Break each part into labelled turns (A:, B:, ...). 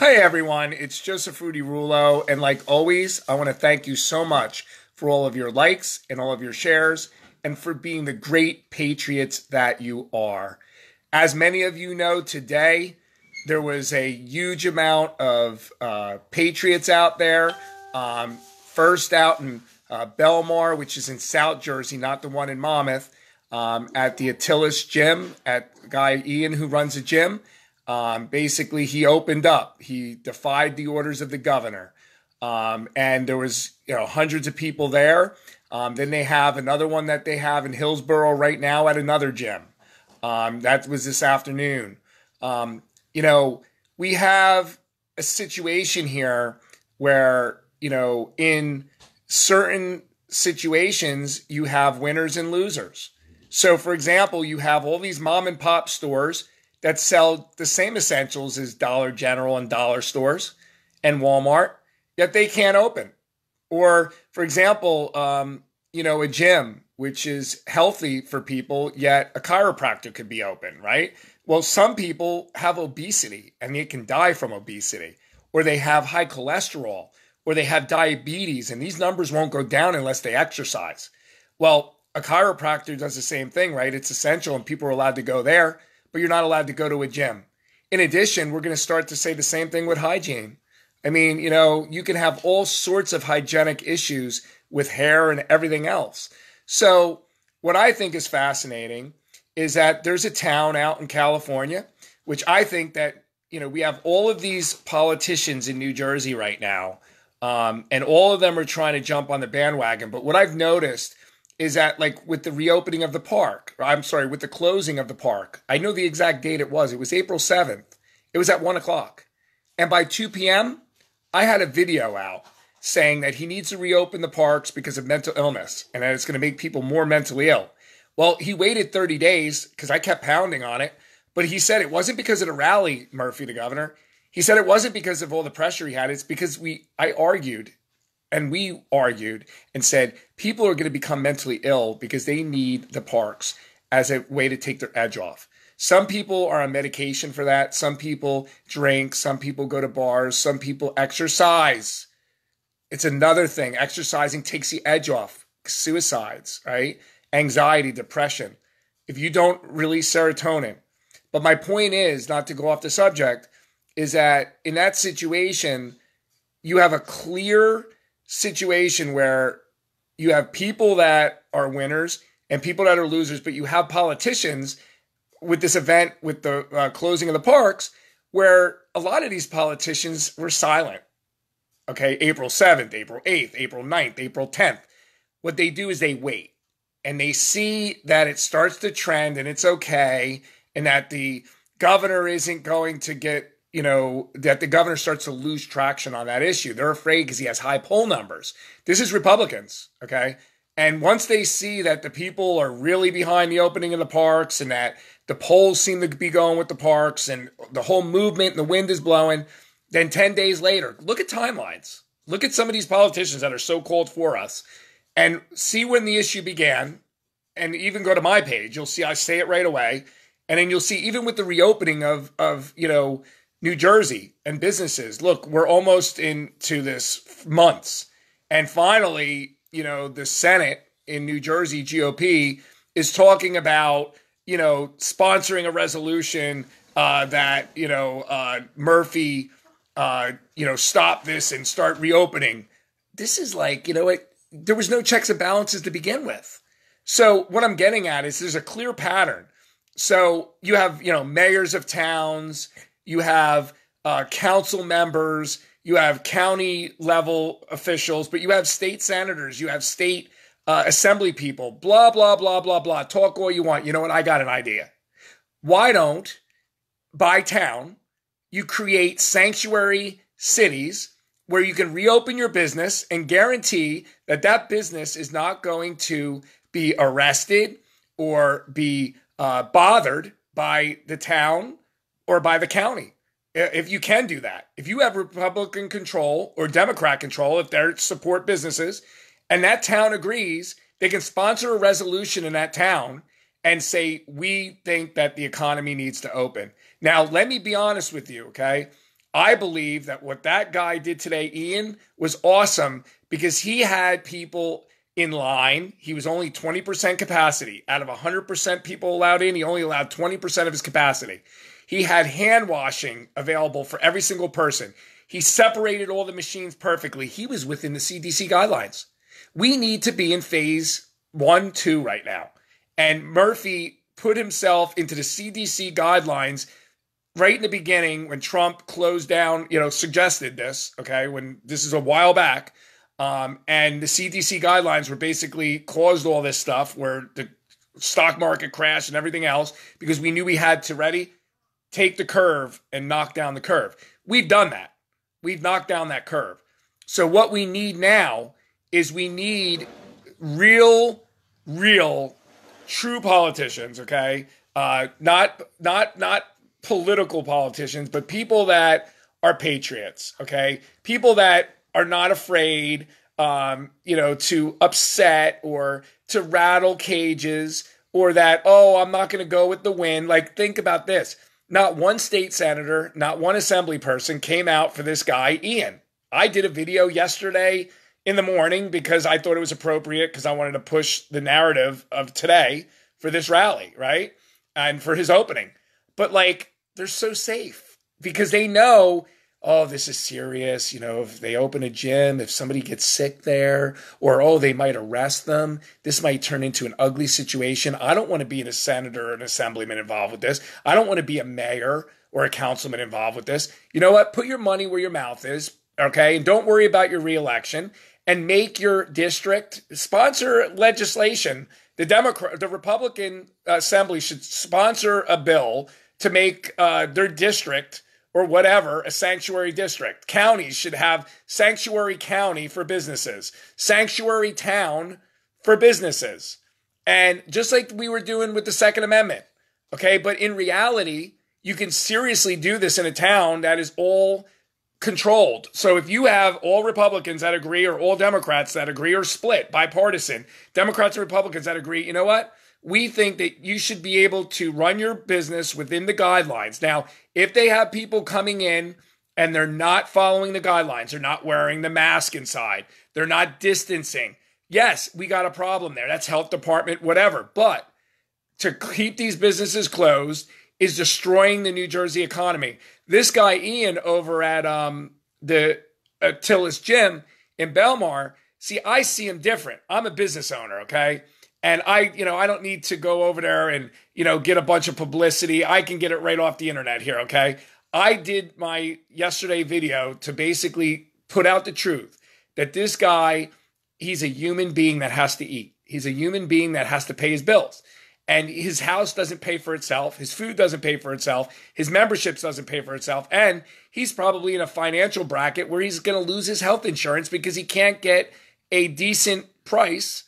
A: Hi everyone, it's Joseph Rudy Rullo, and like always, I want to thank you so much for all of your likes and all of your shares, and for being the great patriots that you are. As many of you know, today there was a huge amount of patriots out there. First out in Belmar, which is in South Jersey, not the one in Monmouth, at the Attilis gym, at guy Ian who runs a gym. Basically, he opened up. He defied the orders of the governor, and there was hundreds of people there. Then they have another one that they have in Hillsborough right now at another gym. That was this afternoon. We have a situation here where in certain situations you have winners and losers. So, for example, you have all these mom and pop stores that sell the same essentials as Dollar General and dollar stores and Walmart, yet they can't open. Or, for example, a gym, which is healthy for people, yet a chiropractor could be open, right? Well, some people have obesity and they can die from obesity, or they have high cholesterol, or they have diabetes, and these numbers won't go down unless they exercise. Well, a chiropractor does the same thing, right? It's essential and people are allowed to go there, but you're not allowed to go to a gym. In addition, we're going to start to say the same thing with hygiene. I mean, you can have all sorts of hygienic issues with hair and everything else. So what I think is fascinating is that there's a town out in California, which I think that, we have all of these politicians in New Jersey right now, and all of them are trying to jump on the bandwagon. But what I've noticed is that, like, with the reopening of the park, with the closing of the park, I know the exact date it was. It was April 7th. It was at 1 o'clock. And by 2 p.m., I had a video out saying that he needs to reopen the parks because of mental illness and that it's going to make people more mentally ill. Well, he waited 30 days because I kept pounding on it. But he said it wasn't because of the rally, Murphy, the governor. He said it wasn't because of all the pressure he had. It's because we argued and said people are going to become mentally ill because they need the parks as a way to take their edge off. Some people are on medication for that. Some people drink. Some people go to bars. Some people exercise. It's another thing. Exercising takes the edge off. Suicides, right? Anxiety, depression. If you don't release serotonin. But my point is, not to go off the subject, is that in that situation, you have a clear situation where you have people that are winners and people that are losers, but you have politicians with this event with the closing of the parks where a lot of these politicians were silent. Okay, April 7th, April 8th, April 9th, April 10th. What they do is they wait and they see that it starts to trend and it's okay, and that the governor isn't going to get that the governor starts to lose traction on that issue. They're afraid because he has high poll numbers. This is Republicans, okay? And once they see that the people are really behind the opening of the parks and that the polls seem to be going with the parks and the whole movement and the wind is blowing, then 10 days later, look at timelines. Look at some of these politicians that are so-called for us and see when the issue began, and even go to my page. You'll see I say it right away. And then you'll see even with the reopening of New Jersey and businesses. Look, we're almost into this months. And finally, the Senate in New Jersey, GOP, is talking about, sponsoring a resolution that, Murphy, stop this and start reopening. This is like, there was no checks and balances to begin with. So what I'm getting at is there's a clear pattern. So you have, mayors of towns, you have council members, you have county level officials, but you have state senators, you have state assembly people, blah, blah, blah, blah, blah. Talk all you want. You know what? I got an idea. Why don't, by town, you create sanctuary cities where you can reopen your business and guarantee that that business is not going to be arrested or be bothered by the town or by the county. If you can do that, if you have Republican control or Democrat control, if they support businesses and that town agrees, they can sponsor a resolution in that town and say, we think that the economy needs to open. Now, let me be honest with you, okay? I believe that what that guy did today, Ian, was awesome because he had people in line. He was only 20% capacity. Out of 100% people allowed in, he only allowed 20% of his capacity. He had hand washing available for every single person. He separated all the machines perfectly. He was within the CDC guidelines. We need to be in phase 1, 2 right now. And Murphy put himself into the CDC guidelines right in the beginning when Trump closed down, suggested this, okay, when this is a while back. And the CDC guidelines were basically caused all this stuff where the stock market crashed and everything else because we knew we had to take the curve and knock down the curve. We've done that. We've knocked down that curve. So what we need now is we need real, true politicians, okay? Not political politicians, but people that are patriots, okay? People that are not afraid, to upset or to rattle cages or that, I'm not going to go with the wind. Like, think about this. Not one state senator, not one assembly person came out for this guy, Ian. I did a video yesterday in the morning because I thought it was appropriate because I wanted to push the narrative of today for this rally, right? And for his opening. But they're so safe because they know, this is serious. If they open a gym, if somebody gets sick there, or, they might arrest them, this might turn into an ugly situation. I don't want to be a senator or an assemblyman involved with this. I don't want to be a mayor or a councilman involved with this. You know what? Put your money where your mouth is, okay? And don't worry about your reelection and make your district sponsor legislation. The Republican Assembly should sponsor a bill to make their district or whatever a sanctuary district. Counties should have sanctuary county for businesses, sanctuary town for businesses. And just like we were doing with the Second Amendment, okay? But in reality, you can seriously do this in a town that is all controlled. So if you have all Republicans that agree or all Democrats that agree or split, bipartisan, Democrats and Republicans that agree, you know what? We think that you should be able to run your business within the guidelines. Now, if they have people coming in and they're not following the guidelines, they're not wearing the mask inside, they're not distancing, yes, we got a problem there. That's health department, whatever. But to keep these businesses closed is destroying the New Jersey economy. This guy, Ian, over at the Tillis Gym in Belmar, I see him different. I'm a business owner, okay? And I don't need to go over there and, get a bunch of publicity. I can get it right off the internet here, okay? I did my yesterday video to basically put out the truth that this guy, he's a human being that has to eat. He's a human being that has to pay his bills. And his house doesn't pay for itself. His food doesn't pay for itself. His memberships doesn't pay for itself. And he's probably in a financial bracket where he's going to lose his health insurance because he can't get a decent price,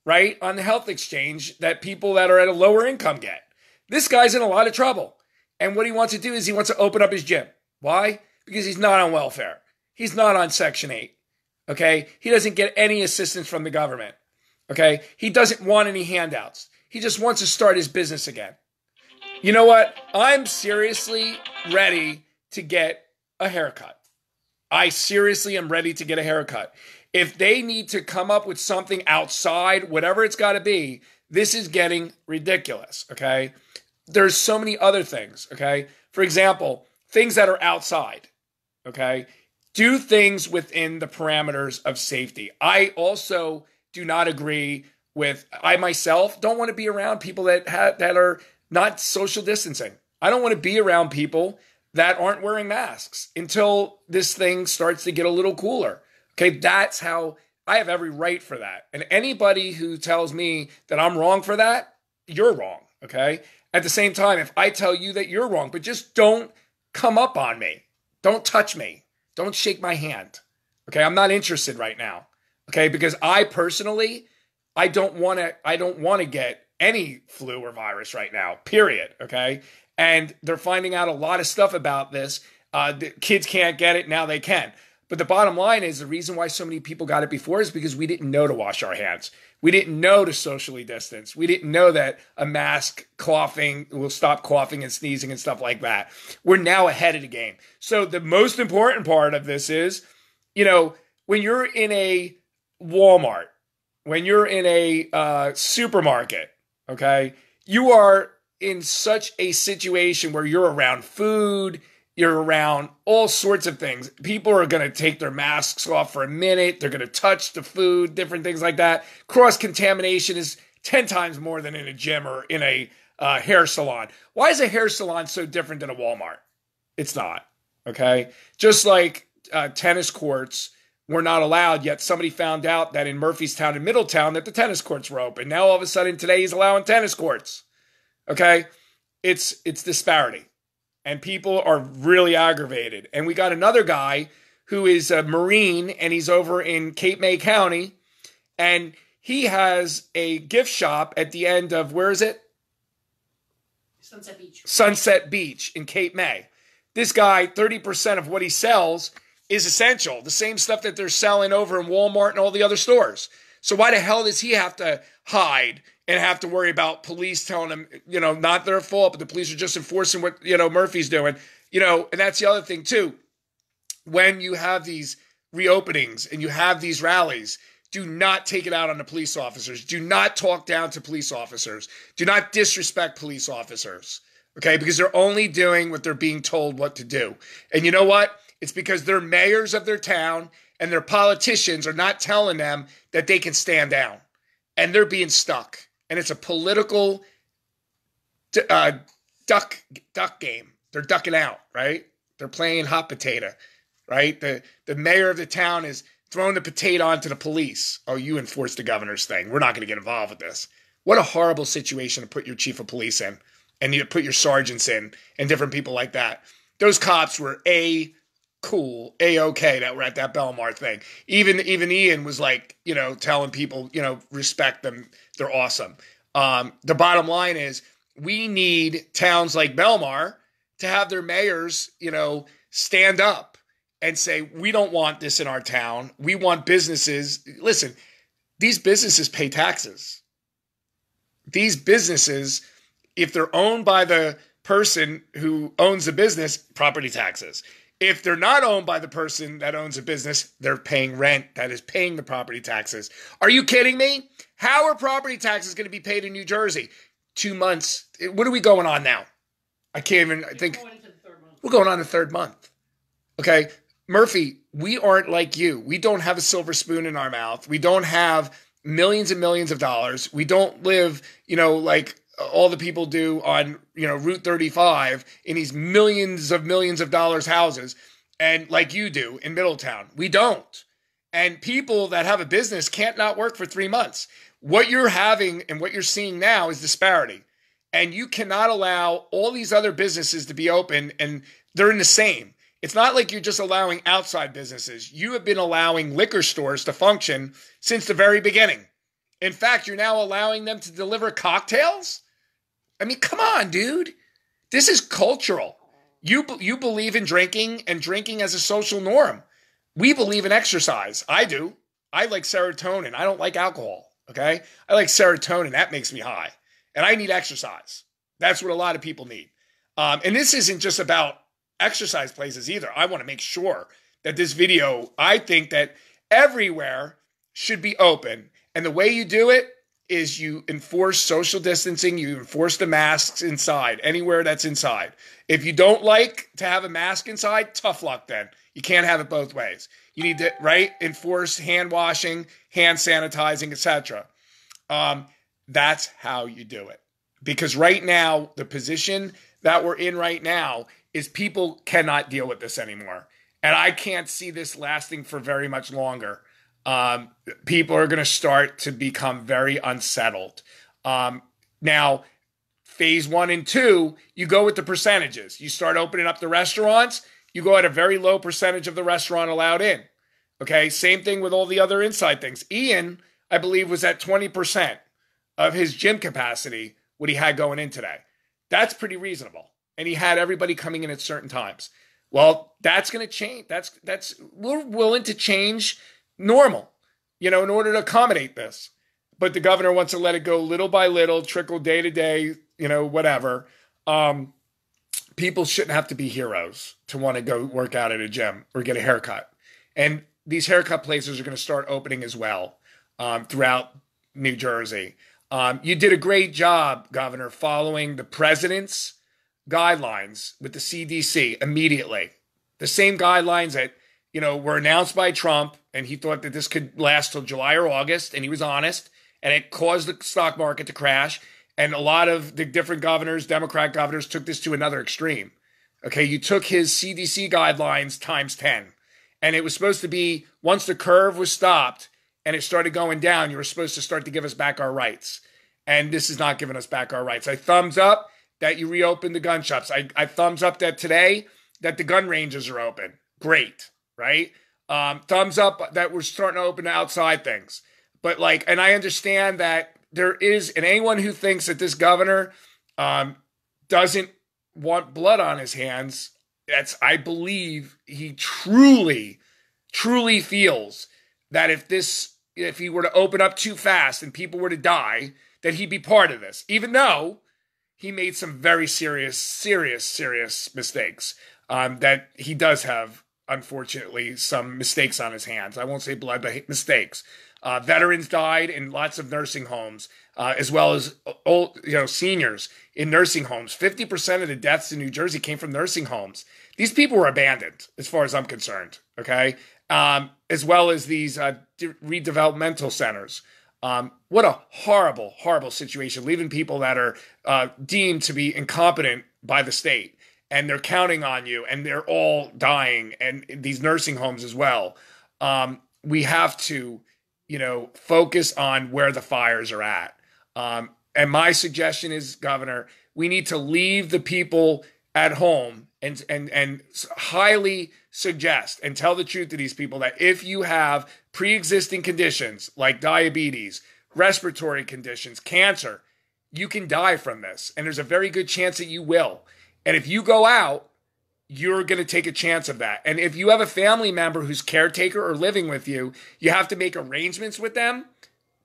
A: right, on the health exchange that people that are at a lower income get. This guy's in a lot of trouble. And what he wants to do is he wants to open up his gym. Why? Because he's not on welfare. He's not on Section 8. Okay? He doesn't get any assistance from the government. Okay? He doesn't want any handouts. He just wants to start his business again. You know what? I'm seriously ready to get a haircut. I seriously am ready to get a haircut. If they need to come up with something outside, whatever it's got to be, this is getting ridiculous, okay? There's so many other things, okay? For example, things that are outside, okay? Do things within the parameters of safety. I also do not agree with, I myself don't want to be around people that are not social distancing. I don't want to be around people that aren't wearing masks until this thing starts to get a little cooler. Okay, that's how I have every right for that. And anybody who tells me that I'm wrong for that, you're wrong, okay? At the same time, if I tell you that you're wrong, but just don't come up on me. Don't touch me. Don't shake my hand. Okay, I'm not interested right now. Okay, because I personally, I don't want to get any flu or virus right now, period, okay? And they're finding out a lot of stuff about this. The kids can't get it, now they can. But the bottom line is the reason why so many people got it before is because we didn't know to wash our hands. We didn't know to socially distance. We didn't know that a mask, coughing, will stop coughing and sneezing and stuff like that. We're now ahead of the game. So the most important part of this is, when you're in a Walmart, when you're in a supermarket, okay, you are in such a situation where you're around food, you're around all sorts of things. People are going to take their masks off for a minute. They're going to touch the food, different things like that. Cross-contamination is 10 times more than in a gym or in a hair salon. Why is a hair salon so different than a Walmart? It's not, okay? Just like tennis courts were not allowed, yet somebody found out that in Murphystown and Middletown that the tennis courts were open. Now all of a sudden today he's allowing tennis courts, okay? It's disparity. And people are really aggravated. And we got another guy who is a Marine, and he's over in Cape May County, and he has a gift shop at the end of, where is it?
B: Sunset Beach.
A: Sunset Beach in Cape May. This guy, 30% of what he sells is essential. The same stuff that they're selling over in Walmart and all the other stores. So why the hell does he have to hide and have to worry about police telling him, not their fault, but the police are just enforcing what, Murphy's doing, and that's the other thing too. When you have these reopenings and you have these rallies, do not take it out on the police officers. Do not talk down to police officers. Do not disrespect police officers, okay? Because they're only doing what they're being told what to do. And you know what? It's because they're mayors of their town and their politicians are not telling them that they can stand down. And they're being stuck. And it's a political duck game. They're ducking out, right? They're playing hot potato, right? The mayor of the town is throwing the potato onto the police. Oh, you enforce the governor's thing. We're not going to get involved with this. What a horrible situation to put your chief of police in, and you put your sergeants in, and different people like that. Those cops were cool, A-okay that were at that Belmar thing. Even Ian was like, telling people, respect them. They're awesome. The bottom line is we need towns like Belmar to have their mayors, stand up and say, we don't want this in our town. We want businesses. Listen, these businesses pay taxes. These businesses, if they're owned by the person who owns the business, property taxes. If they're not owned by the person that owns a business, they're paying rent that is paying the property taxes. Are you kidding me? How are property taxes going to be paid in New Jersey? 2 months. What are we going on now? I can't even think. We're going on the third month. Okay. Murphy, we aren't like you. We don't have a silver spoon in our mouth. We don't have millions and millions of dollars. We don't live, like all the people do on, Route 35 in these millions of dollars houses, and like you do in Middletown. We don't. And people that have a business can't not work for 3 months. What you're having and what you're seeing now is disparity. And you cannot allow all these other businesses to be open and they're in the same. It's not like you're just allowing outside businesses. You have been allowing liquor stores to function since the very beginning. In fact, you're now allowing them to deliver cocktails? I mean, come on, dude. This is cultural. You believe in drinking and drinking as a social norm. We believe in exercise. I do. I like serotonin. I don't like alcohol, okay? I like serotonin. That makes me high. And I need exercise. That's what a lot of people need. And this isn't just about exercise places either. I want to make sure that this video, I think that everywhere should be open. And the way you do it is you enforce social distancing. You enforce the masks inside, anywhere that's inside. If you don't like to have a mask inside, tough luck then. You can't have it both ways. You need to, enforce hand washing, hand sanitizing, etc. That's how you do it. Because right now, the position that we're in right now is people cannot deal with this anymore. And I can't see this lasting for very much longer. People are going to start to become very unsettled. Now, phase 1 and 2, you go with the percentages. You start opening up the restaurants, you go at a very low percentage of the restaurant allowed in. Okay, same thing with all the other inside things. Ian, I believe, was at 20% of his gym capacity, what he had going in today. That's pretty reasonable. And he had everybody coming in at certain times. Well, that's going to change. We're willing to change normal, in order to accommodate this. But the governor wants to let it go little by little, trickle day to day, whatever. People shouldn't have to be heroes to want to go work out at a gym or get a haircut. And these haircut places are going to start opening as well throughout New Jersey. You did a great job, Governor, following the president's guidelines with the CDC immediately. The same guidelines that, were announced by Trump, and he thought that this could last till July or August, and he was honest, and it caused the stock market to crash. And a lot of the different governors, Democrat governors, took this to another extreme. Okay, you took his CDC guidelines times 10. And it was supposed to be, once the curve was stopped and it started going down, you were supposed to start to give us back our rights. And this is not giving us back our rights. I thumbs up that you reopened the gun shops. I thumbs up that today that the gun ranges are open. Great, right? Thumbs up that we're starting to open outside things. But and I understand that there is, and anyone who thinks that this governor doesn't want blood on his hands, I believe he truly, truly feels that if he were to open up too fast and people were to die, that he'd be part of this, even though he made some very serious mistakes. That he does have, unfortunately, some mistakes on his hands. I won't say blood, but mistakes. Veterans died in lots of nursing homes, as well as old, seniors in nursing homes. 50% of the deaths in New Jersey came from nursing homes. These people were abandoned, as far as I'm concerned. Okay, as well as these redevelopmental centers. What a horrible, horrible situation, leaving people that are deemed to be incompetent by the state, and they're counting on you, and they're all dying, and these nursing homes as well. We have to, focus on where the fires are at. And my suggestion is, Governor, we need to leave the people at home and highly suggest and tell the truth to these people that if you have pre-existing conditions like diabetes, respiratory conditions, cancer, you can die from this. And there's a very good chance that you will. And if you go out, you're going to take a chance of that. And if you have a family member who's caretaker or living with you, you have to make arrangements with them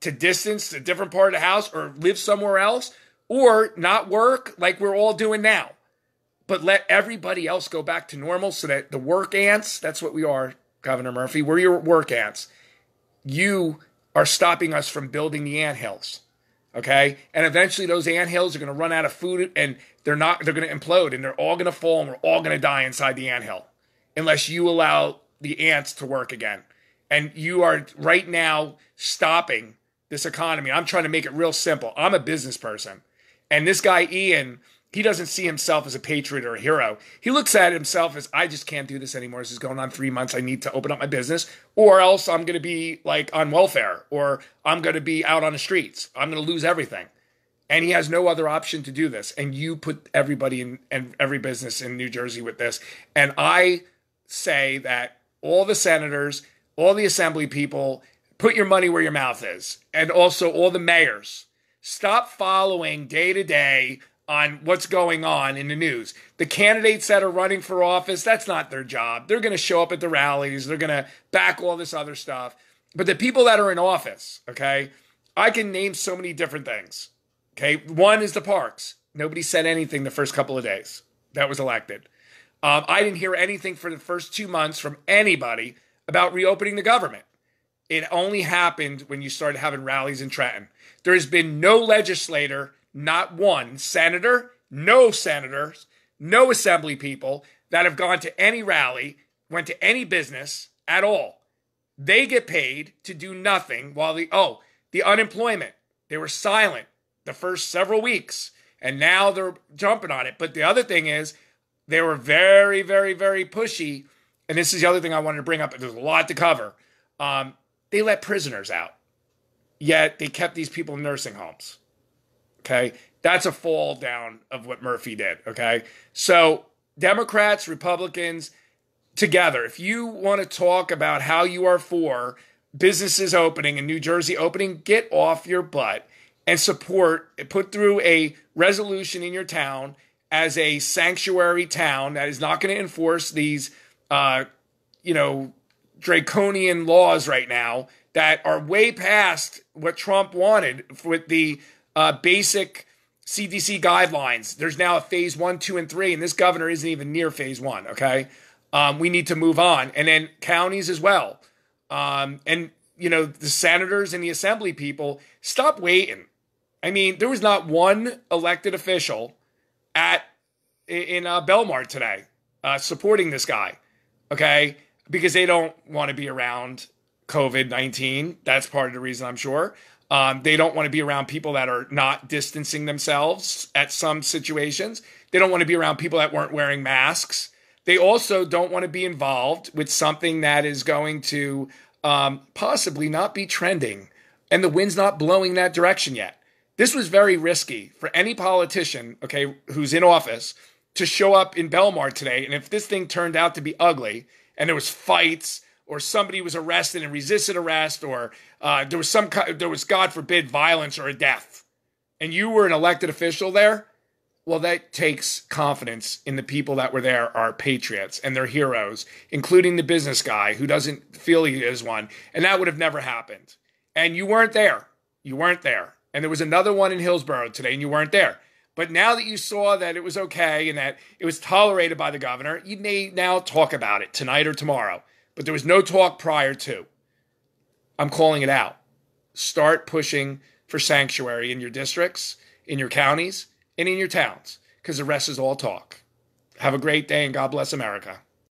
A: to distance to a different part of the house or live somewhere else or not work like we're all doing now. But let everybody else go back to normal so that the work ants, that's what we are, Governor Murphy, we're your work ants. You are stopping us from building the anthills, okay? And eventually those anthills are going to run out of food and they're going to implode and they're all going to fall and we're all going to die inside the anthill unless you allow the ants to work again. And you are right now stopping this economy. I'm trying to make it real simple. I'm a business person. And this guy, Ian, he doesn't see himself as a patriot or a hero. He looks at himself as, I just can't do this anymore. This is going on 3 months. I need to open up my business or else I'm going to be on welfare or I'm going to be out on the streets. I'm going to lose everything. And he has no other option to do this. And you put everybody in and every business in New Jersey with this. And I say that all the senators, all the assembly people, put your money where your mouth is. And also all the mayors, stop following day to day on what's going on in the news. The candidates that are running for office, that's not their job. They're going to show up at the rallies. They're going to back all this other stuff. But the people that are in office, okay, I can name so many different things. Okay, one is the parks. Nobody said anything the first couple of days that was elected. I didn't hear anything for the first 2 months from anybody about reopening the government. It only happened when you started having rallies in Trenton. There has been no legislator, not one senator, no senators, no assembly people that have gone to any rally, went to any business at all. They get paid to do nothing while the unemployment, they were silent the first several weeks and now they're jumping on it. But the other thing is they were very, very, very pushy. And this is the other thing I wanted to bring up. There's a lot to cover. They let prisoners out, yet they kept these people in nursing homes. Okay, that's a fall down of what Murphy did. Okay, so Democrats, Republicans, together, if you want to talk about how you are for businesses opening and New Jersey opening, get off your butt and support, put through a resolution in your town as a sanctuary town that is not going to enforce these, you know, draconian laws right now that are way past what Trump wanted with the basic CDC guidelines. There's now a phase 1, 2, and 3, and this governor isn't even near phase 1. Okay, we need to move on, and then counties as well, and you know, the senators and the assembly people, stop waiting. I mean, there was not one elected official in Belmar today supporting this guy. Okay, because they don't want to be around COVID-19. That's part of the reason, I'm sure. They don't want to be around people that are not distancing themselves at some situations. They don't want to be around people that weren't wearing masks. They also don't want to be involved with something that is going to possibly not be trending, and the wind's not blowing that direction yet. This was very risky for any politician, okay, who's in office to show up in Belmar today. And if this thing turned out to be ugly and there was fights or somebody was arrested and resisted arrest or there was, God forbid, violence or a death, and you were an elected official there, well, that takes confidence in the people that were there are patriots and they're heroes, including the business guy who doesn't feel he is one. And that would have never happened. And you weren't there. You weren't there. And there was another one in Hillsborough today and you weren't there. But now that you saw that it was okay and that it was tolerated by the governor, you may now talk about it tonight or tomorrow. But there was no talk prior to. I'm calling it out. Start pushing for sanctuary in your districts, in your counties, and in your towns, because the rest is all talk. Have a great day and God bless America.